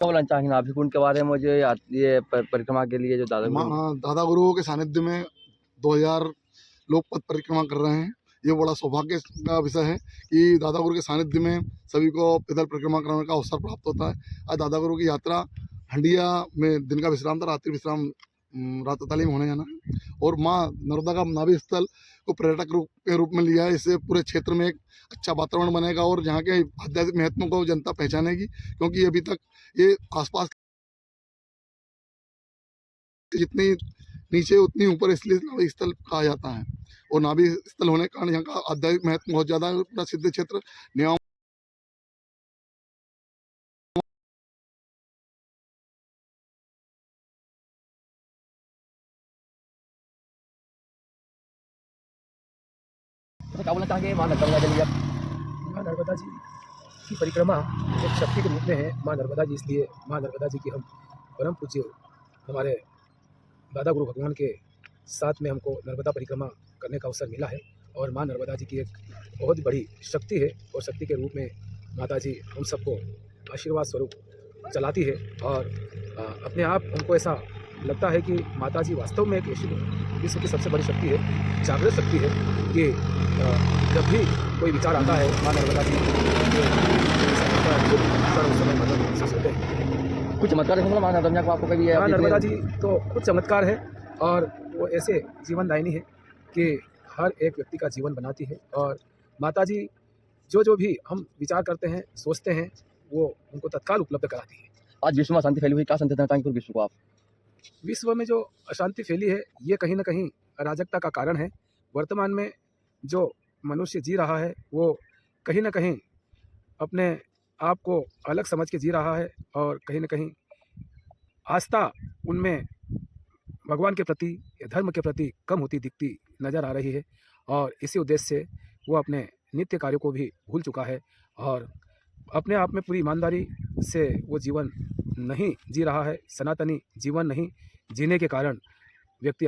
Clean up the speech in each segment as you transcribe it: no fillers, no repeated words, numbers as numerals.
बोलना चाहेंगे नाभिक कुंड के बारे में मुझे ये परिक्रमा के लिए जो दादा गुरुओं के सानिध्य में 2000 लोग पद परिक्रमा कर रहे हैं। ये बड़ा सौभाग्य का विषय है कि दादा गुरु के सानिध्य में सभी को पैदल परिक्रमा कराने का अवसर प्राप्त होता है। आज दादा गुरु की यात्रा हंडिया में दिन का विश्राम था, रात्रि विश्राम रातताली में होने जाना है और माँ नर्मदा का नाभि स्थल को पर्यटक के रूप में लिया है। इससे पूरे क्षेत्र में एक अच्छा वातावरण बनेगा और यहाँ के आध्यात्मिक महत्व को जनता पहचानेगी, क्योंकि अभी तक ये आसपास जितनी नीचे उतनी ऊपर, इसलिए नाभि स्थल कहा जाता है। और नाभि स्थल होने के कारण यहाँ का आध्यात्मिक महत्व बहुत ज्यादा प्रसिद्ध क्षेत्र न्याय क्या बोलना चाहेंगे माँ नर्मदा के लिए? माँ नर्मदा जी की परिक्रमा एक शक्ति के रूप में है। माँ नर्मदा जी, इसलिए माँ नर्मदा जी की हम परम पूज्य हमारे दादा गुरु भगवान के साथ में हमको नर्मदा परिक्रमा करने का अवसर मिला है। और माँ नर्मदा जी की एक बहुत बड़ी शक्ति है और शक्ति के रूप में माता जी हम सबको आशीर्वाद स्वरूप चलाती है। और अपने आप हमको ऐसा लगता है कि माता जी वास्तव में एक ऐसी विश्व की सबसे बड़ी शक्ति है, जागृत शक्ति है कि जब भी कोई विचार आता है माँ नर्मदा जी होते हैं। कुछ चमत्कार देखने को माँ नर्मदा को आपको कभी? माँ नर्मदा जी तो कुछ चमत्कार है और वो ऐसे जीवनदायिनी है कि हर एक व्यक्ति का जीवन बनाती है। और माता जी जो भी हम विचार करते हैं, सोचते हैं, वो उनको तत्काल उपलब्ध कराती है। आज विश्व में अशांति फैली हुई, क्या संदेश देना चाहेंगे पूरे विश्व को आप? विश्व में जो अशांति फैली है, ये कहीं ना कहीं अराजकता का कारण है। वर्तमान में जो मनुष्य जी रहा है वो कहीं ना कहीं अपने आप को अलग समझ के जी रहा है और कहीं ना कहीं आस्था उनमें भगवान के प्रति या धर्म के प्रति कम होती दिखती नज़र आ रही है। और इसी उद्देश्य से वो अपने नित्य कार्यों को भी भूल चुका है और अपने आप में पूरी ईमानदारी से वो जीवन नहीं जी रहा है। सनातनी जीवन नहीं जीने के कारण व्यक्ति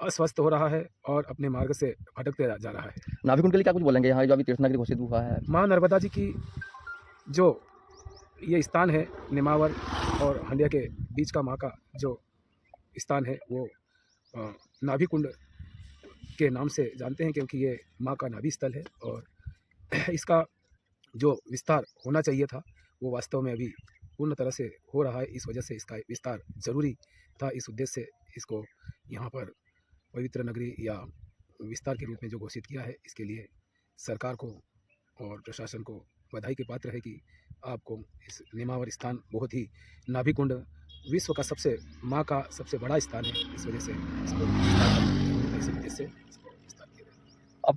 अस्वस्थ हो रहा है और अपने मार्ग से भटकते जा रहा है। नाभिक कुंड के लिए क्या कुछ बोलेंगे यहाँ जो अभी तीर्थनगरी घोषित हुआ है? माँ नर्मदा जी की जो ये स्थान है नेमावर और हंडिया के बीच का माँ का जो स्थान है वो नाभि कुंड के नाम से जानते हैं, क्योंकि ये माँ का नाभि स्थल है। और इसका जो विस्तार होना चाहिए था वो वास्तव में अभी पूर्ण तरह से हो रहा है। इस वजह से इसका विस्तार जरूरी था। इस उद्देश्य से इसको यहाँ पर पवित्र नगरी या विस्तार के रूप में जो घोषित किया है, इसके लिए सरकार को और प्रशासन को बधाई के पात्र है कि आपको इस नेमावर स्थान बहुत ही नाभि कुंड विश्व का सबसे माँ का सबसे बड़ा स्थान है। इस वजह से इसको इस उद्देश्य से